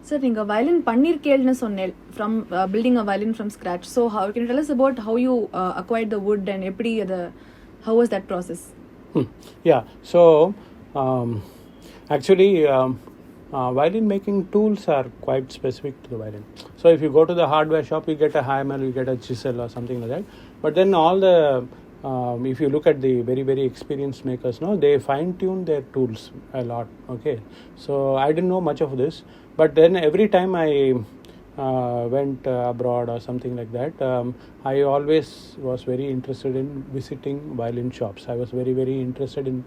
Sir, நீங்க violin பண்ணிருக்கேள்னு சொன்னேன் from building a violin from scratch. So how can you tell us about how you acquired the wood and எப்படி அது how was that process? Yeah, so actually violin making tools are quite specific to the violin. So if you go to the hardware shop, you get a hammer, you get a chisel or something like that. But then all the if you look at the very very experienced makers, no, they fine tune their tools a lot. Okay, so I didn't know much of this, but then every time I went abroad or something like that, I always was very interested in visiting violin shops. I was very very interested in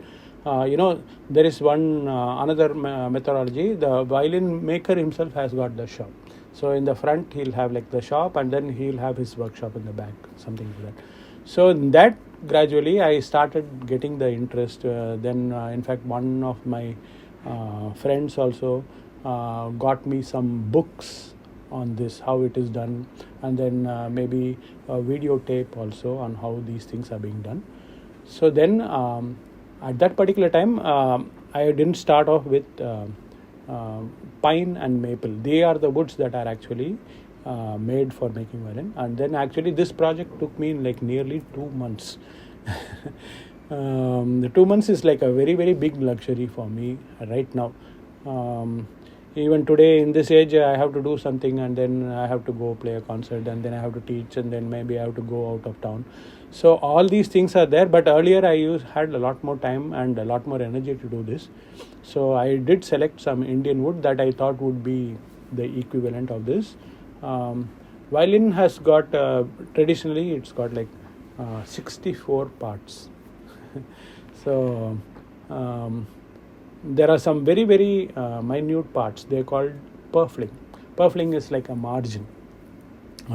there is one another methodology. The violin maker himself has got the shop. So in the front he'll have like the shop, and then he'll have his workshop in the back, something like that. So that gradually I started getting the interest. Then in fact one of my friends also got me some books on this, how it is done, and then maybe a videotape also on how these things are being done. So then at that particular time I didn't start off with pine and maple. They are the woods that are actually made for making violin, and then actually this project took me like nearly 2 months. The 2 months is like a very very big luxury for me right now. Even today in this age I have to do something, and then I have to go play a concert, and then I have to teach, and then maybe I have to go out of town. So all these things are there, but earlier I had a lot more time and a lot more energy to do this. So I did select some Indian wood that I thought would be the equivalent of this. Violin has got traditionally it's got like 64 parts. So there are some very very minute parts. They're called purfling. Purfling is like a margin.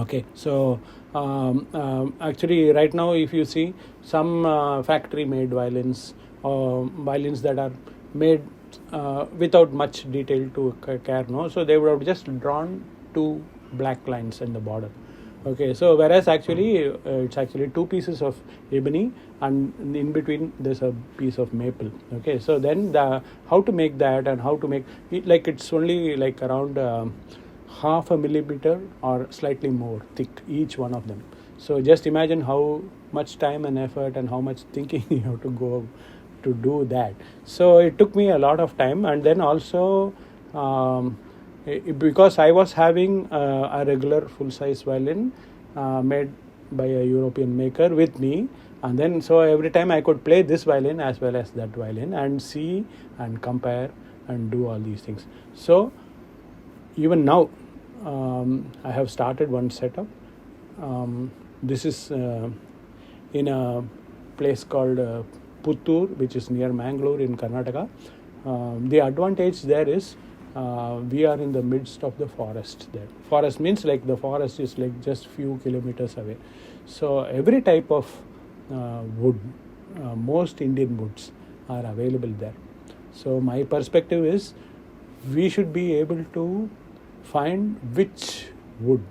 Okay, so actually right now if you see some factory made violins or violins that are made without much detail to care, no, so they would have just drawn two black lines in the border. Okay, so whereas actually it's actually two pieces of ebony, and in between there's a piece of maple. Okay, so then how to make that, and how to make it, like it's only like around half a millimeter or slightly more thick, each one of them. So just imagine how much time and effort and how much thinking you have to go to do that. So it took me a lot of time, and then also because I was having a regular full-size violin made by a European maker with me, and then so every time I could play this violin as well as that violin and see and compare and do all these things. So even now I have started one setup. This is in a place called Puttur, which is near Mangalore in Karnataka. The advantage there is we are in the midst of the forest there. Forest means like the forest is like just few kilometers away. So every type of wood, most Indian woods are available there. So my perspective is we should be able to find which wood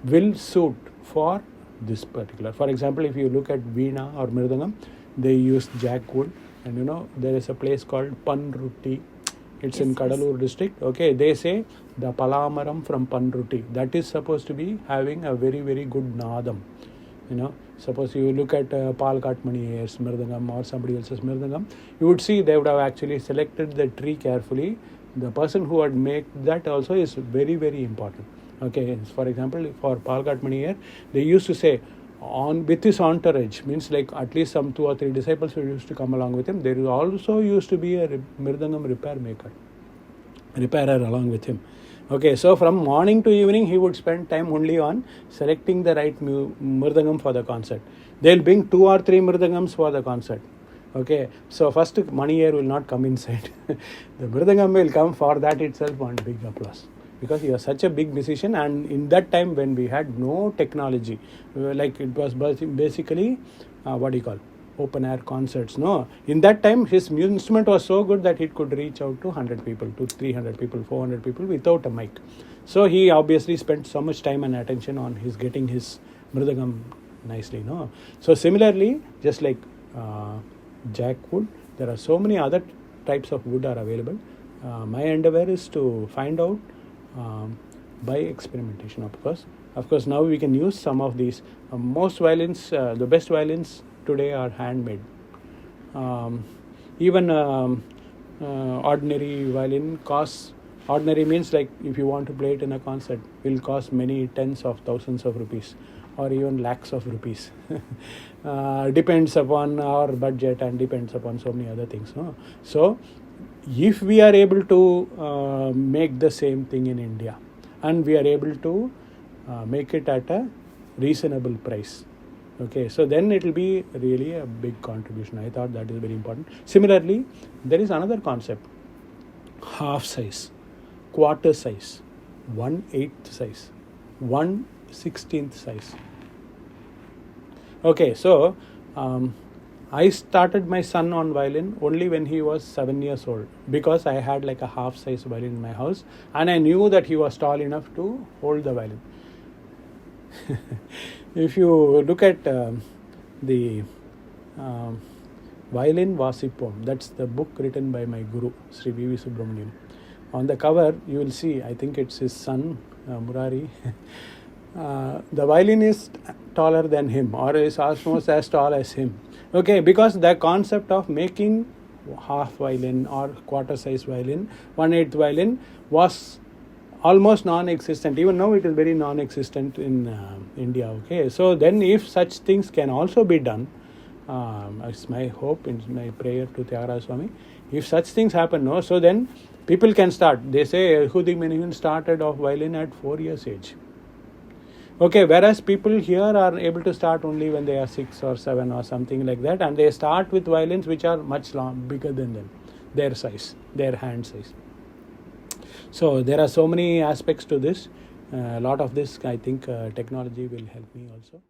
will suit for this particular. For example, if you look at veena or mridangam, they use jackwood, and there is a place called Panruti. It's in Kadalur district. Okay, they say the palamaram from Panruti, that is supposed to be having a very very good nadam. Suppose you look at Palkat Maniyar's mridangam or somebody else's mridangam, you would see they would have actually selected the tree carefully. The person who had made that also is very very important. Okay, for example, for Palkat Maniyar, they used to say with his entourage, means like at least some 2 or 3 disciples who used to come along with him. There also used to be a mridangam repairer along with him. Okay, so from morning to evening he would spend time only on selecting the right mridangam for the concert. They'll bring 2 or 3 mridangams for the concert. Okay, so first Maniyar will not come inside. The mridangam will come. For that itself one big applause, because he was such a big musician. And in that time when we had no technology, like it was basically open air concerts, no, in that time his instrument was so good that it could reach out to 100 people, to 300 people, 400 people without a mic. So he obviously spent so much time and attention on his getting his mridangam nicely, no. So similarly, just like jackwood, there are so many other types of wood are available. My endeavor is to find out by experimentation, of course. Of course, now we can use some of these. Most violins, the best violins today are handmade. Even ordinary violin costs, ordinary means like if you want to play it in a concert, will cost many tens of thousands of rupees or even lakhs of rupees. Depends upon our budget and depends upon so many other things. No? So if we are able to make the same thing in India and we are able to make it at a reasonable price, okay, so then it will be really a big contribution. I thought that is very important. Similarly, there is another concept: half size, quarter size, 1/8 size, 1/16 size. Okay, so I started my son on violin only when he was 7 years old, because I had like a half size violin in my house and I knew that he was tall enough to hold the violin. If you look at the Violin Vasipom, that's the book written by my guru, Sri V. Subramaniam. On the cover, you will see, I think it's his son, Murari. The violin is taller than him, or is almost as tall as him. Okay, because the concept of making half violin or quarter size violin, 1/8 violin was almost non-existent. Even now it is very non-existent in India. Okay, so then if such things can also be done, it's my hope, it's my prayer to Tyagaraja Swami, if such things happen, no, so then people can start. They say Vishruthi Girish started off violin at 4 years age. Okay, whereas people here are able to start only when they are 6 or 7 or something like that, and they start with violins which are much bigger than them, their size, their hand size. So there are so many aspects to this. A lot of this, I think, technology will help me also.